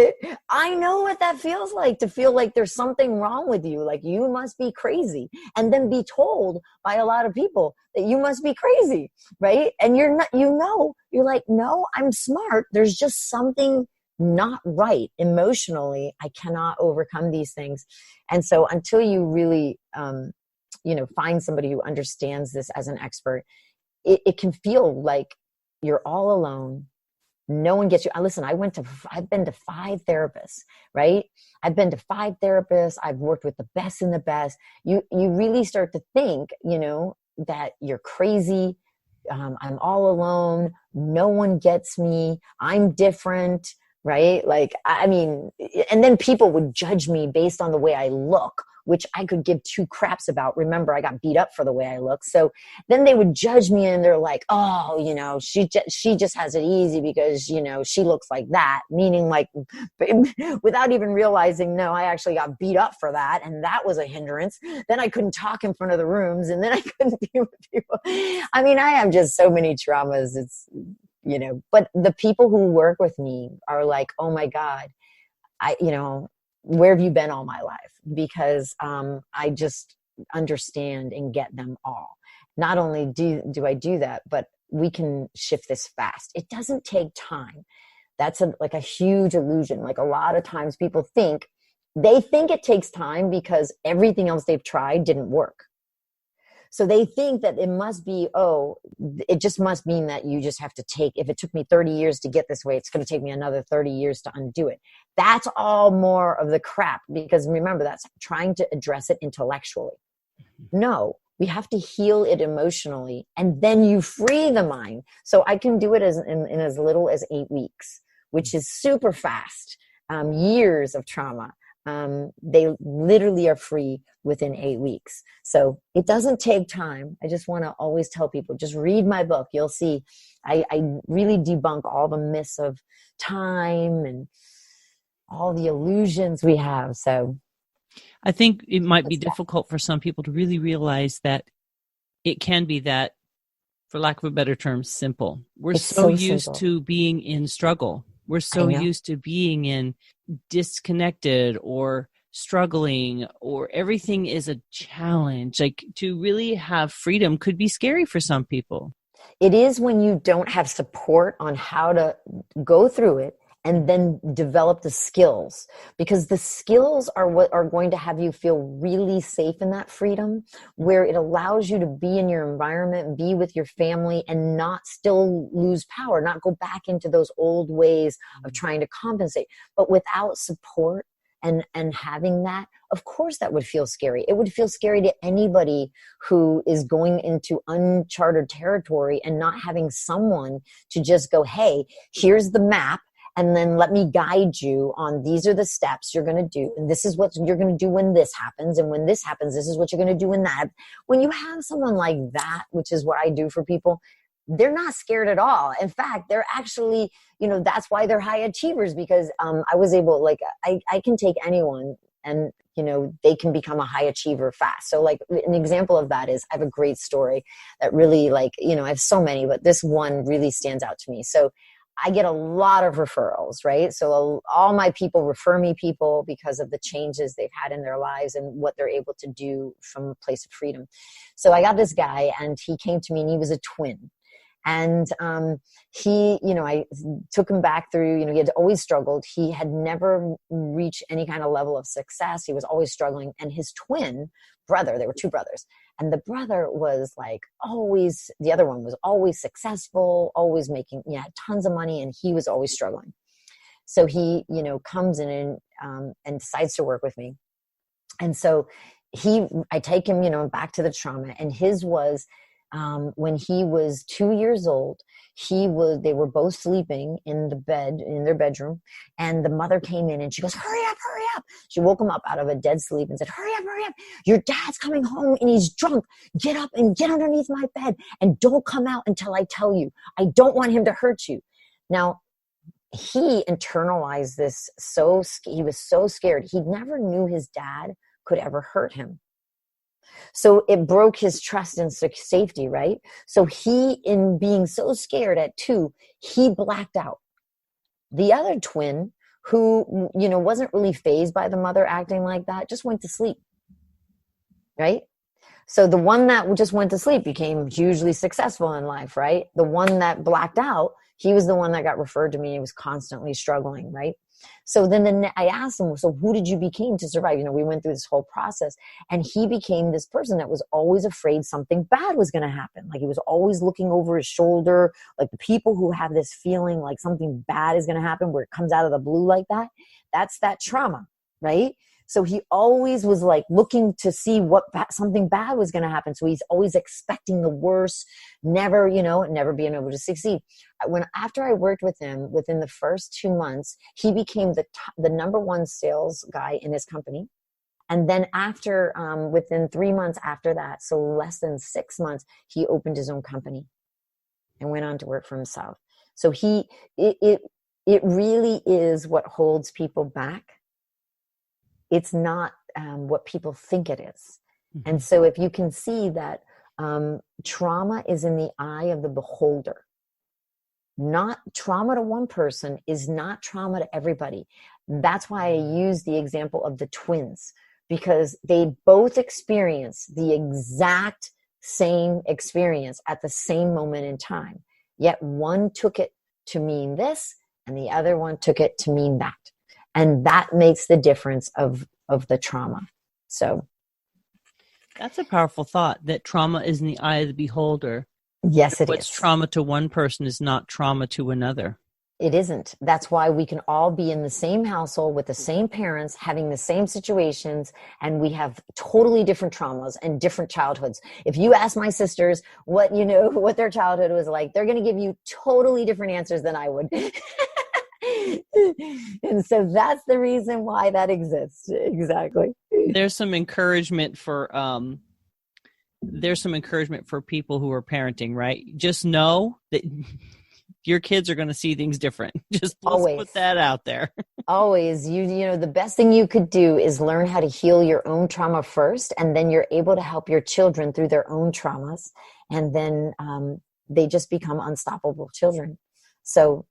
I know what that feels like, to feel like there's something wrong with you. Like you must be crazy. And then be told by a lot of people that you must be crazy, right? And you're not, you're like, "No, I'm smart. There's just something not right emotionally. I cannot overcome these things." And so until you really, find somebody who understands this as an expert, it can feel like you're all alone. No one gets you. Listen, I've been to 5 therapists, right? I've been to 5 therapists. I've worked with the best and the best. You really start to think, that you're crazy. I'm all alone. No one gets me. I'm different, right? Like, and then people would judge me based on the way I look, which I could give 2 craps about. Remember, I got beat up for the way I look. So then they would judge me and they're like, "Oh, she just has it easy because, she looks like that." Meaning like, without even realizing, no, I actually got beat up for that. And that was a hindrance. Then I couldn't talk in front of the rooms and then I couldn't be with people. I have just so many traumas. It's, but the people who work with me are like, "Oh my God, where have you been all my life?" Because I just understand and get them all. Not only do I do that, but we can shift this fast. It doesn't take time. That's like a huge illusion. Like a lot of times people think it takes time because everything else they've tried didn't work. So they think that it must be, it just must mean that you just have to if it took me 30 years to get this way, it's going to take me another 30 years to undo it. That's all more of the crap, because remember, that's trying to address it intellectually. No, we have to heal it emotionally, and then you free the mind. So I can do it in as little as 8 weeks, which is super fast. Years of trauma. they literally are free within 8 weeks. So it doesn't take time. I just want to always tell people, just read my book. You'll see I really debunk all the myths of time and all the illusions we have. So I think it might be difficult for some people to really realize that it can be that, for lack of a better term, simple. We're so used simple. to being in struggle. We're so used to being in disconnected or struggling, or everything is a challenge. Like, to really have freedom could be scary for some people. It is when you don't have support on how to go through it and then develop the skills, because the skills are what are going to have you feel really safe in that freedom, where it allows you to be in your environment, be with your family, and not still lose power, not go back into those old ways of trying to compensate. But without support and having that, of course that would feel scary. It would feel scary to anybody who is going into uncharted territory and not having someone to just go, hey, here's the map, and then let me guide you on, these are the steps you're going to do, and this is what you're going to do when this happens, and when this happens, this is what you're going to do in that. When you have someone like that, which is what I do for people, they're not scared at all. In fact, they're actually, that's why they're high achievers, because I was able, I can take anyone and, they can become a high achiever fast. So like an example of that is, I have a great story that really I have so many, but this one really stands out to me. So I get a lot of referrals, right? So all my people refer me people because of the changes they've had in their lives and what they're able to do from a place of freedom. So I got this guy, and he came to me, and he was a twin. And he, I took him back through, he had always struggled. He had never reached any kind of level of success. He was always struggling. And his twin brother, there were two brothers, and the brother was the other one was always successful, always making, had tons of money, and he was always struggling. So he, comes in and decides to work with me. And so I take him, back to the trauma, and his was, when he was 2 years old, they were both sleeping in their bedroom, and the mother came in and she goes, hurry up. She woke him up out of a dead sleep and said, hurry up. Your dad's coming home and he's drunk. Get up and get underneath my bed, and don't come out until I tell you. I don't want him to hurt you. Now, he internalized this. He was so scared. He never knew his dad could ever hurt him. So it broke his trust and safety, right? So he, in being so scared at 2, he blacked out. The other twin, who, wasn't really fazed by the mother acting like that, just went to sleep, right? So the one that just went to sleep became hugely successful in life, right? The one that blacked out, he was the one that got referred to me. He was constantly struggling, right? So then I asked him, so who did you become to survive? We went through this whole process, and he became this person that was always afraid something bad was going to happen. Like, he was always looking over his shoulder. Like, the people who have this feeling like something bad is going to happen, where it comes out of the blue like that, that's that trauma, right? So he always was like looking to see what something bad was going to happen. So he's always expecting the worst, never being able to succeed. After I worked with him, within the first 2 months, he became the number one sales guy in his company. And then within 3 months after that, so less than 6 months, he opened his own company and went on to work for himself. So it really is what holds people back. It's not what people think it is. Mm-hmm. And so if you can see that trauma is in the eye of the beholder, not trauma to one person is not trauma to everybody. That's why I use the example of the twins, because they both experience the exact same experience at the same moment in time. Yet one took it to mean this, and the other one took it to mean that. And that makes the difference of the trauma. So that's a powerful thought, that trauma is in the eye of the beholder. Yes, it is. What's trauma to one person is not trauma to another. It isn't. That's why we can all be in the same household with the same parents, having the same situations, and we have totally different traumas and different childhoods. If you ask my sisters what their childhood was like, they're going to give you totally different answers than I would. And so that's the reason why that exists. Exactly. There's some encouragement for people who are parenting, right? Just know that your kids are going to see things different. Just let's put that out there. Always. You know, the best thing you could do is learn how to heal your own trauma first, and then you're able to help your children through their own traumas. And then they just become unstoppable children. So,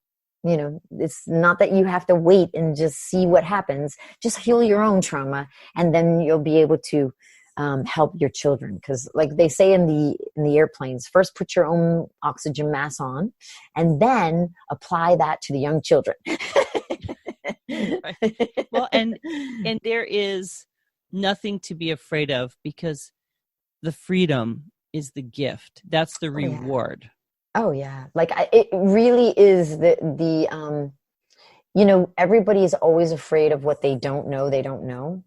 you know, it's not that you have to wait and just see what happens. Just heal your own trauma, and then you'll be able to help your children. Because like they say in the airplanes, first put your own oxygen mask on, and then apply that to the young children. Right. Well, and there is nothing to be afraid of, because the freedom is the gift. That's the reward. Oh yeah. Like it really is you know, everybody is always afraid of what they don't know.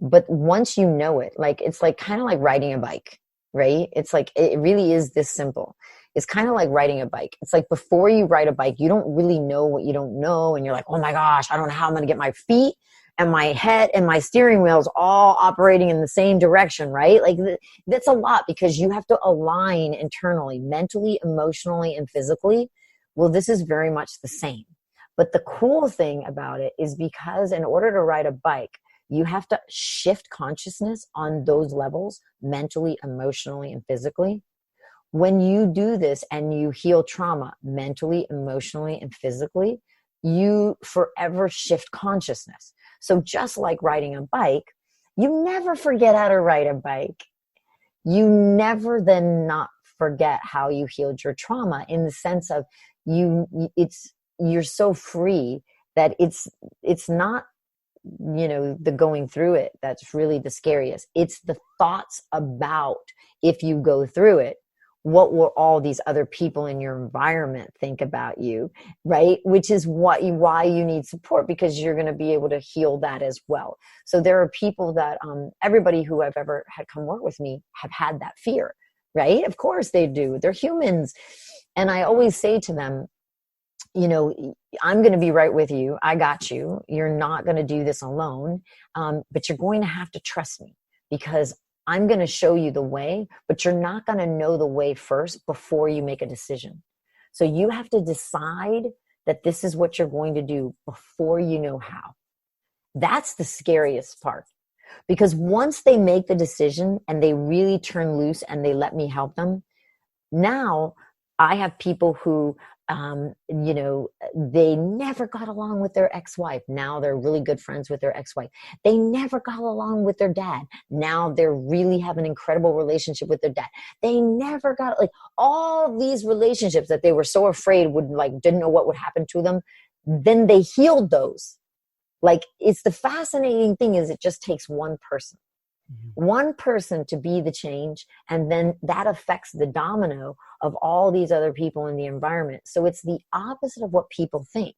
But once you know it, like, it's like kind of like riding a bike, right? It's like, it really is this simple. It's kind of like riding a bike. It's like before you ride a bike, you don't really know what you don't know. And you're like, oh my gosh, I don't know how I'm going to get my feet and my head and my steering wheels all operating in the same direction, right? Like that's a lot, because you have to align internally, mentally, emotionally, and physically. Well, this is very much the same. But the cool thing about it is, because in order to ride a bike, you have to shift consciousness on those levels, mentally, emotionally, and physically. When you do this and you heal trauma mentally, emotionally, and physically, you forever shift consciousness. So just like riding a bike, you never forget how to ride a bike. You never then not forget how you healed your trauma, in the sense of you're so free that it's not, you know, the going through it that's really the scariest. It's the thoughts about, if you go through it, what will all these other people in your environment think about you, right? Which is why you need support, because you're going to be able to heal that as well. So there are people that, everybody who I've ever had come work with me have had that fear, right? Of course they do. They're humans. And I always say to them, you know, I'm going to be right with you. I got you. You're not going to do this alone. But you're going to have to trust me, because I'm going to show you the way, but you're not going to know the way first before you make a decision. So you have to decide that this is what you're going to do before you know how. That's the scariest part, because once they make the decision and they really turn loose and they let me help them, now I have people who, you know, they never got along with their ex-wife. Now they're really good friends with their ex-wife. They never got along with their dad. Now they're really have an incredible relationship with their dad. They never got, like, all these relationships that they were so afraid didn't know what would happen to them. Then they healed those. Like, it's the fascinating thing is, it just takes one person. One person to be the change, and then that affects the domino of all these other people in the environment. So it's the opposite of what people think.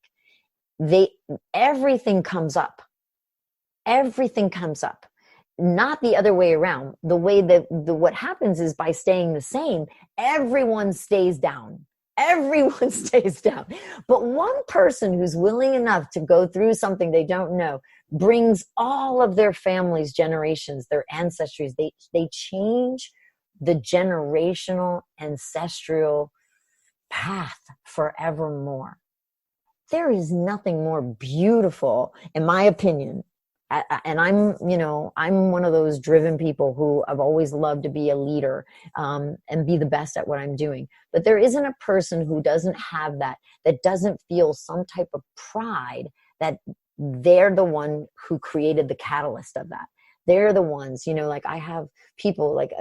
Everything comes up. Everything comes up. Not the other way around. The way that what happens is, by staying the same, everyone stays down. Everyone stays down. But one person who's willing enough to go through something they don't know brings all of their families, generations, their ancestries. They change the generational ancestral path forevermore. There is nothing more beautiful, in my opinion. And I'm one of those driven people who I've always loved to be a leader, and be the best at what I'm doing. But there isn't a person who doesn't have that doesn't feel some type of pride that they're the one who created the catalyst of that. They're the ones, like I have people like,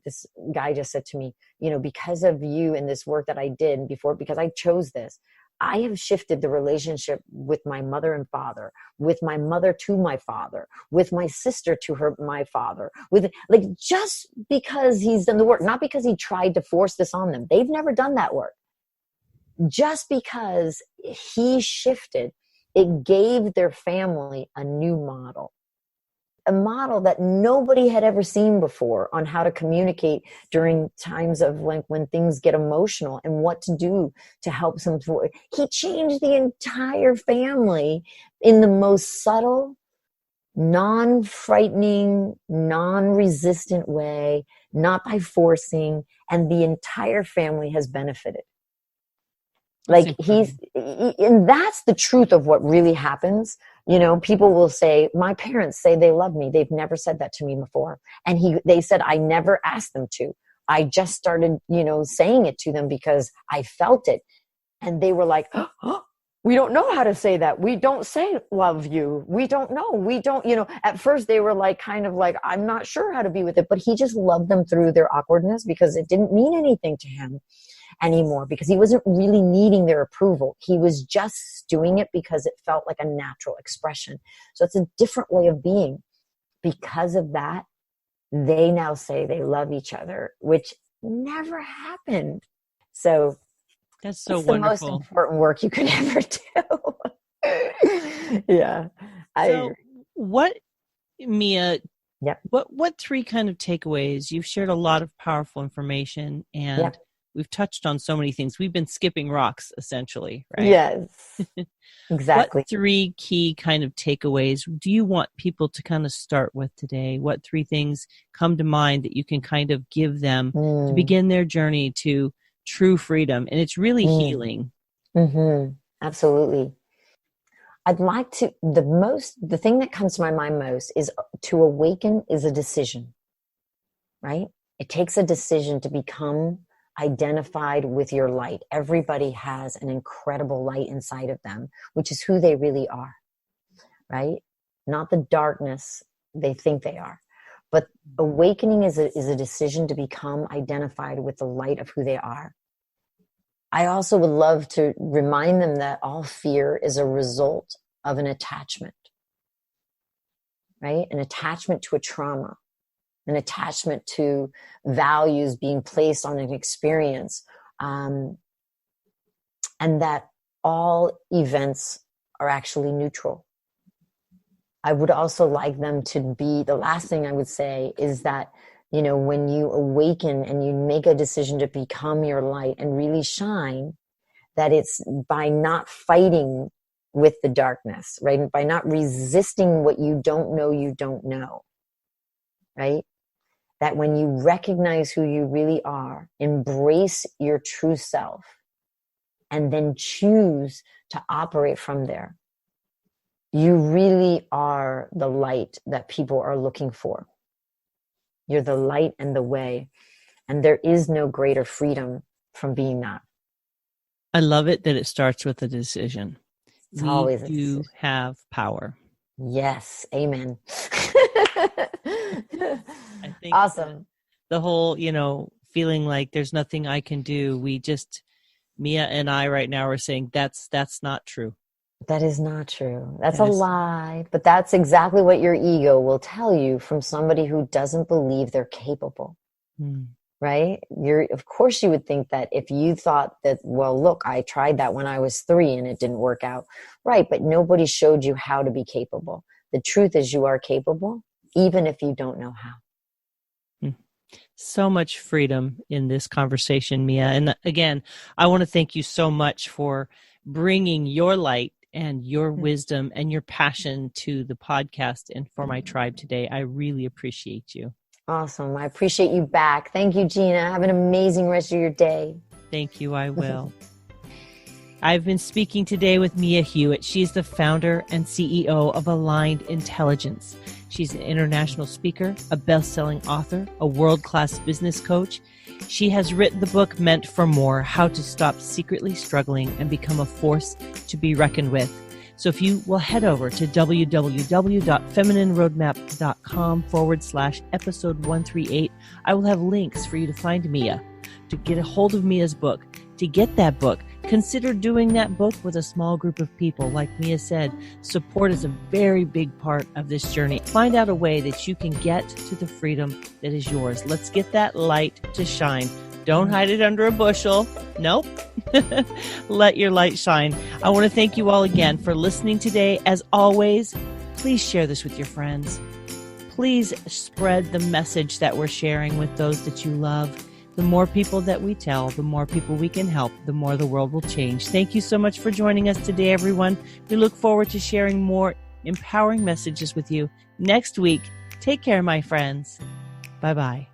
this guy just said to me, because of you and this work that I did before, because I chose this, I have shifted the relationship with my mother and father, with my mother to my father, with my sister to my father, just because he's done the work, not because he tried to force this on them. They've never done that work. Just because he shifted, it gave their family a new model. a model that nobody had ever seen before on how to communicate during times of like when things get emotional and what to do to help them through. He changed the entire family in the most subtle, non-frightening, non-resistant way, not by forcing, and the entire family has benefited. Like and that's the truth of what really happens. You know, people will say, my parents say they love me. They've never said that to me before. And they said, I never asked them to. I just started, saying it to them because I felt it. And they were like, oh, we don't know how to say that. We don't say love you. We don't know. We don't, at first they were like, kind of like, I'm not sure how to be with it, but he just loved them through their awkwardness because it didn't mean anything to him anymore, because he wasn't really needing their approval. He was just doing it because it felt like a natural expression. So it's a different way of being. Because of that, they now say they love each other, which never happened. So that's so it's wonderful. The most important work you could ever do. Yeah. So what, Mia, yep. what three kind of takeaways? You've shared a lot of powerful information, and yep. we've touched on so many things. We've been skipping rocks, essentially, right? Yes, exactly. What three key kind of takeaways do you want people to kind of start with today? What three things come to mind that you can kind of give them to begin their journey to true freedom? And it's really healing. Mm-hmm. Absolutely. I'd like to, the thing that comes to my mind most is to awaken is a decision, right? It takes a decision to become identified with your light. Everybody has an incredible light inside of them, which is who they really are, right? Not the darkness they think they are. But awakening is a decision to become identified with the light of who they are. I also would love to remind them that all fear is a result of an attachment, right? An attachment to a trauma, an attachment to values being placed on an experience, and that all events are actually neutral. I would also like them to be, the last thing I would say is that, when you awaken and you make a decision to become your light and really shine, that it's by not fighting with the darkness, right? By not resisting what you don't know, right? That when you recognize who you really are, embrace your true self, and then choose to operate from there, you really are the light that people are looking for. You're the light and the way. And there is no greater freedom from being that. I love it that it starts with a decision. It's always a decision. You decision. have power. Yes. Amen. I think awesome. The whole, feeling like there's nothing I can do. Mia and I right now are saying that's not true. That is not true. That's a lie. But that's exactly what your ego will tell you from somebody who doesn't believe they're capable. Right? Of course you would think that if you thought that, well, look, I tried that when I was 3 and it didn't work out. Right. But nobody showed you how to be capable. The truth is you are capable, even if you don't know how. So much freedom in this conversation, Mia. And again, I want to thank you so much for bringing your light and your wisdom and your passion to the podcast and for my tribe today. I really appreciate you. Awesome. I appreciate you back. Thank you, Gina. Have an amazing rest of your day. Thank you. I will. I've been speaking today with Mia Hewett. She's the founder and CEO of Aligned Intelligence. She's an international speaker, a best-selling author, a world-class business coach. She has written the book Meant for More, How to Stop Secretly Struggling and Become a Force to be Reckoned with. So if you will head over to www.feminineroadmap.com/episode 138, I will have links for you to find Mia, to get a hold of Mia's book. To get that book, consider doing that book with a small group of people. Like Mia said, support is a very big part of this journey. Find out a way that you can get to the freedom that is yours. Let's get that light to shine. Don't hide it under a bushel. Nope. Let your light shine. I want to thank you all again for listening today. As always, please share this with your friends. Please spread the message that we're sharing with those that you love. The more people that we tell, the more people we can help, the more the world will change. Thank you so much for joining us today, everyone. We look forward to sharing more empowering messages with you next week. Take care, my friends. Bye-bye.